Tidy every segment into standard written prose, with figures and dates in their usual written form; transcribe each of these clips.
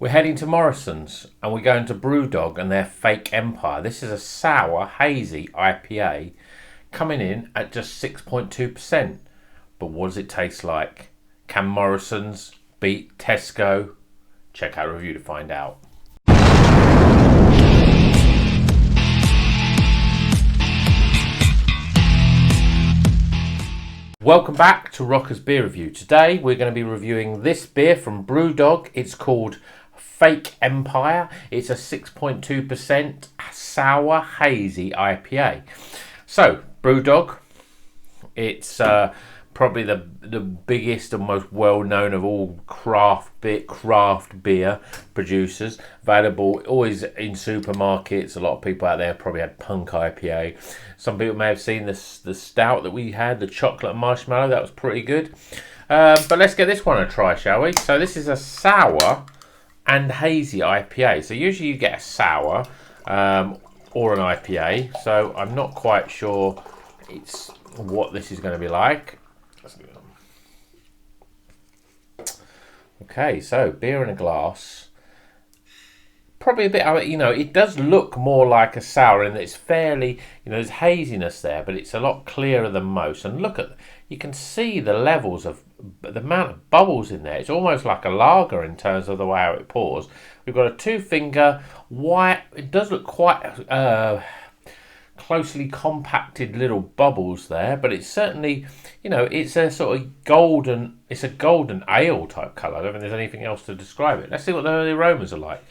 We're heading to Morrison's and we're going to Brewdog and their fake empire. This is a sour, hazy IPA coming in at just 6.2%. But what does it taste like? Can Morrison's beat Tesco? Check out a review to find out. Welcome back to Rocker's Beer Review. Today we're going to be reviewing this beer from Brewdog. It's called Fake Empire. It's a 6.2% sour hazy IPA. So, Brewdog, it's probably the biggest and most well-known of all craft beer producers. Available always in supermarkets. A lot of people out there probably had Punk IPA. Some people may have seen the stout that we had, the chocolate and marshmallow. That was pretty good. But let's get this one a try, shall we? So this is a sour and hazy IPA. So usually you get a sour or an IPA. So I'm not quite sure it's what this is going to be like. Okay, so beer in a glass. Probably a bit, it does look more like a sour in that it's fairly, there's haziness there, but it's a lot clearer than most. And look you can see the levels of, the amount of bubbles in there. It's almost like a lager in terms of the way how it pours. We've got a 2-finger white, it does look quite closely compacted little bubbles there, but it's certainly, it's a sort of golden, it's a golden ale type colour. I don't think there's anything else to describe it. Let's see what the aromas are like.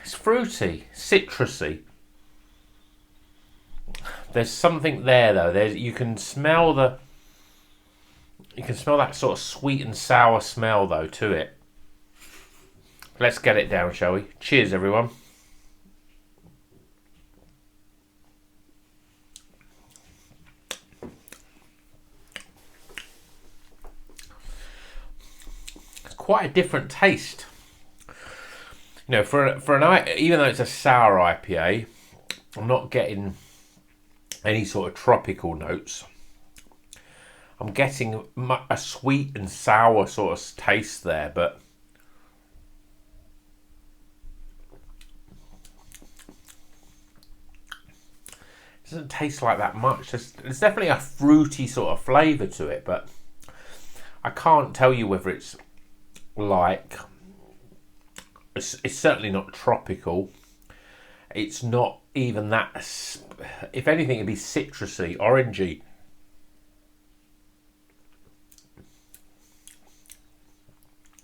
It's fruity, citrusy. There's something there though. You can smell that sort of sweet and sour smell though to it. Let's get it down, shall we? Cheers, everyone. It's quite a different taste. For an even though it's a sour IPA, I'm not getting any sort of tropical notes. I'm getting a sweet and sour sort of taste there, but it doesn't taste like that much. There's definitely a fruity sort of flavour to it, but I can't tell you whether it's like... It's certainly not tropical. It's not even that. If anything, it'd be citrusy, orangey.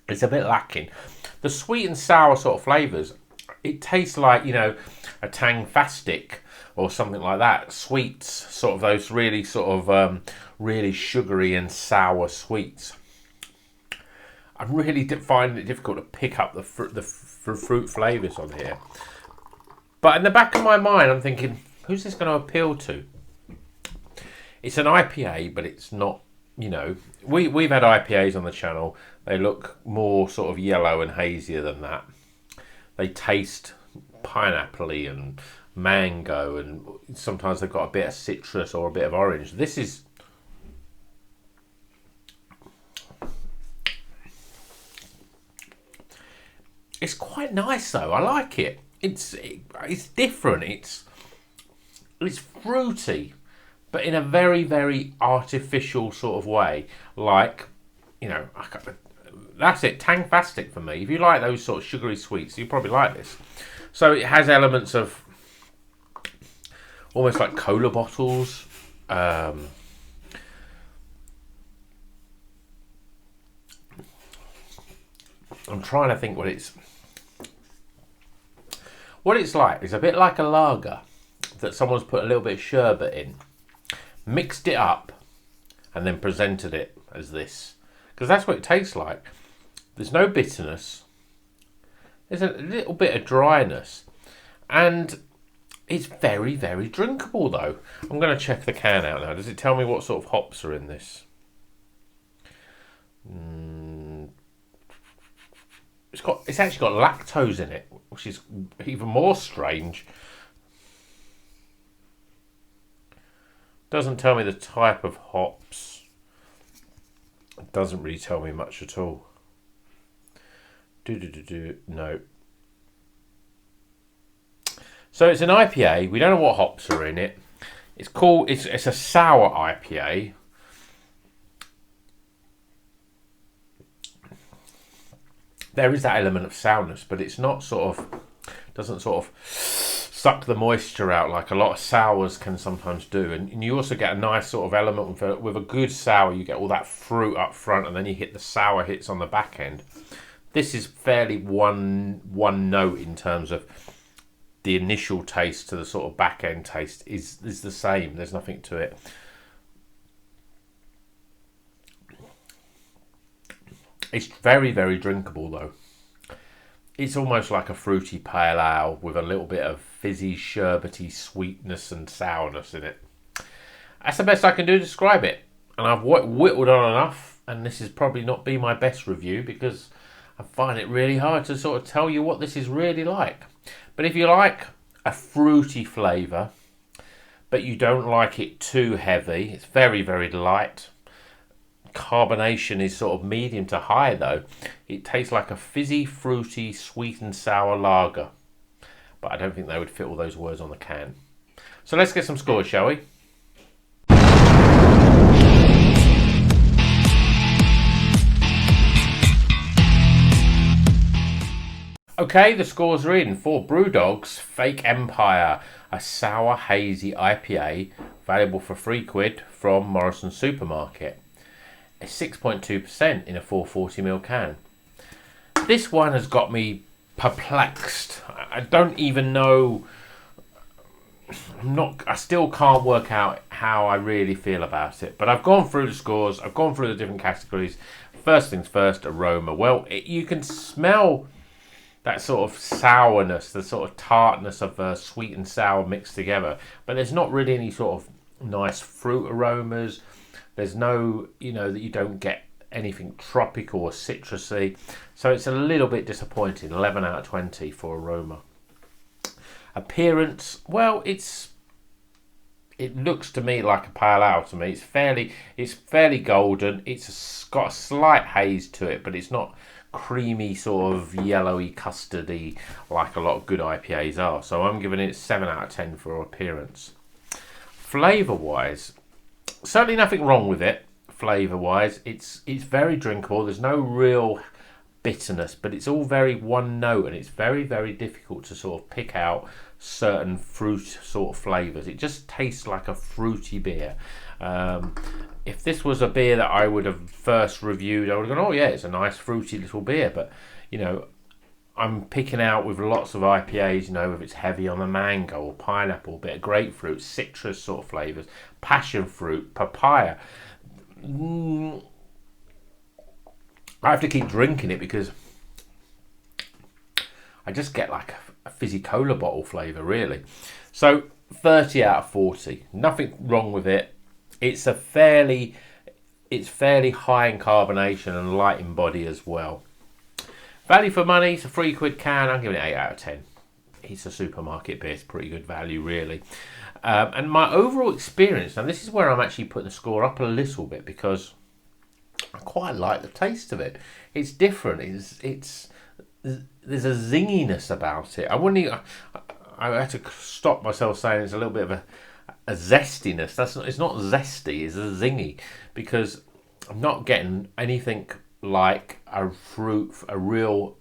It's a bit lacking. The sweet and sour sort of flavours, it tastes like, a Tangfastic or something like that. Sweets, sort of those really sort of really sugary and sour sweets. I really find it difficult to pick up the fruit flavours on here. But in the back of my mind, I'm thinking, who's this going to appeal to? It's an IPA, but it's not, we've had IPAs on the channel. They look more sort of yellow and hazier than that. They taste pineapple-y and mango, and sometimes they've got a bit of citrus or a bit of orange. This is... It's quite nice though. I like it. It's different. It's fruity, but in a very, very artificial sort of way. Like, that's it. Tangfastic for me. If you like those sort of sugary sweets, you probably like this. So it has elements of almost like cola bottles. I'm trying to think what it's like. It's a bit like a lager that someone's put a little bit of sherbet in, mixed it up, and then presented it as this. Because that's what it tastes like. There's no bitterness. There's a little bit of dryness. And it's very, very drinkable though. I'm going to check the can out now. Does it tell me what sort of hops are in this? It's actually got lactose in it, which is even more strange. Doesn't tell me the type of hops. Doesn't really tell me much at all. No. So it's an IPA. We don't know what hops are in it. It's a sour IPA. There is that element of sourness, but it's not doesn't suck the moisture out like a lot of sours can sometimes do. And you also get a nice sort of element with a good sour. You get all that fruit up front, and then you hit the sour hits on the back end. This is fairly one note in terms of the initial taste to the sort of back end taste is the same. There's nothing to it. It's very, very drinkable though. It's almost like a fruity pale ale with a little bit of fizzy, sherbety sweetness and sourness in it. That's the best I can do to describe it. And I've whittled on enough, and this is probably not be my best review because I find it really hard to sort of tell you what this is really like. But if you like a fruity flavour, but you don't like it too heavy, it's very, very light. Carbonation is sort of medium to high though. It tastes like a fizzy, fruity, sweet and sour lager. But I don't think they would fit all those words on the can. So let's get some scores, shall we? Okay, the scores are in for Brewdog's Fake Empire, a sour hazy IPA, valuable for £3 from Morrison supermarket. It's 6.2% in a 440ml can. This one has got me perplexed. I don't even know. I still can't work out how I really feel about it. But I've gone through the scores. I've gone through the different categories. First things first, aroma. Well, you can smell that sort of sourness, the sort of tartness of sweet and sour mixed together. But there's not really any sort of nice fruit aromas. There's no, that you don't get anything tropical or citrusy. So it's a little bit disappointing. 11 out of 20 for aroma. Appearance, well, it looks to me like a pale ale to me. It's fairly golden. It's got a slight haze to it, but it's not creamy, sort of yellowy, custardy like a lot of good IPAs are. So I'm giving it 7 out of 10 for appearance. Flavour-wise, certainly nothing wrong with it. Flavour-wise, it's very drinkable. There's no real bitterness, but it's all very one note, and it's very, very difficult to sort of pick out certain fruit sort of flavours. It just tastes like a fruity beer. If this was a beer that I would have first reviewed, I would have gone, oh yeah, it's a nice fruity little beer. But I'm picking out with lots of IPAs, if it's heavy on the mango or pineapple, a bit of grapefruit, citrus sort of flavours, passion fruit, papaya. I have to keep drinking it because I just get like a fizzy cola bottle flavour, really. So 30 out of 40. Nothing wrong with it. It's fairly high in carbonation and light in body as well. Value for money, it's a £3 can. I'm giving it 8 out of 10. It's a supermarket beer. It's pretty good value, really. And my overall experience, and this is where I'm actually putting the score up a little bit because I quite like the taste of it. It's different. There's a zinginess about it. I had to stop myself saying it's a little bit of a zestiness. It's not zesty. It's a zingy because I'm not getting anything like a real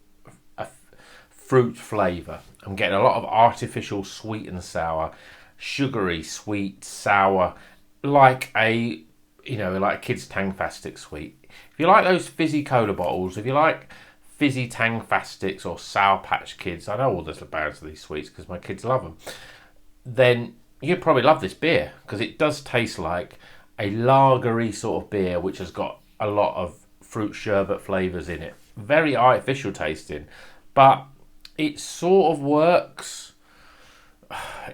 fruit flavour. I'm getting a lot of artificial sweet and sour, sugary, sweet, sour, like a kid's Tangfastic sweet. If you like those fizzy cola bottles, if you like fizzy Tangfastics or Sour Patch Kids, I know all the brands of these sweets because my kids love them, then you'd probably love this beer because it does taste like a lagery sort of beer which has got a lot of fruit sherbet flavours in it. Very artificial tasting, but it sort of works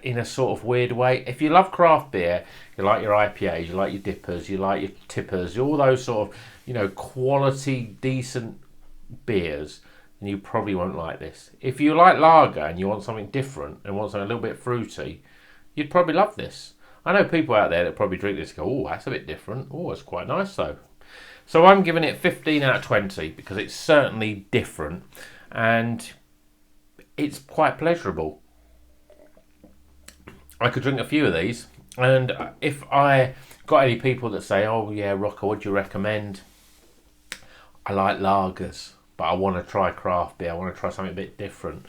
in a sort of weird way. If you love craft beer, you like your IPAs, you like your dippers, you like your tippers, all those sort of quality decent beers, then you probably won't like this. If you like lager and you want something different and want something a little bit fruity, you'd probably love this. I know people out there that probably drink this and go, oh, that's a bit different. Oh, it's quite nice though. So I'm giving it 15 out of 20 because it's certainly different and it's quite pleasurable. I could drink a few of these, and if I got any people that say, oh yeah, Rocco, what do you recommend? I like lagers, but I want to try craft beer. I want to try something a bit different.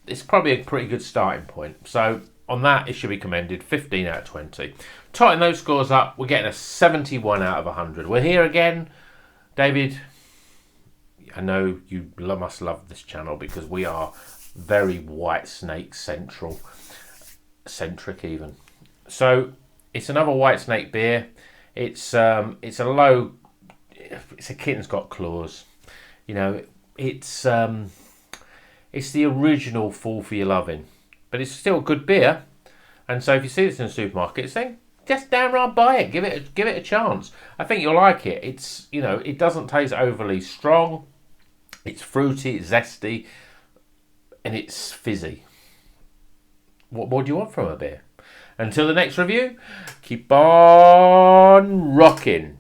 It's probably a pretty good starting point. So on that, it should be commended. 15 out of 20. Tighten those scores up. We're getting a 71 out of 100. We're here again. David, I know you must love this channel because we are very White Snake centric even. So it's another White Snake beer. It's a kitten's got claws. You know, it's the original Fall for Your Loving, but it's still a good beer. And so if you see this in the supermarket, then just downright buy it. Give it a chance. I think you'll like it. It's, you know, it doesn't taste overly strong. It's fruity, it's zesty, and it's fizzy. What more do you want from a beer? Until the next review, keep on rocking.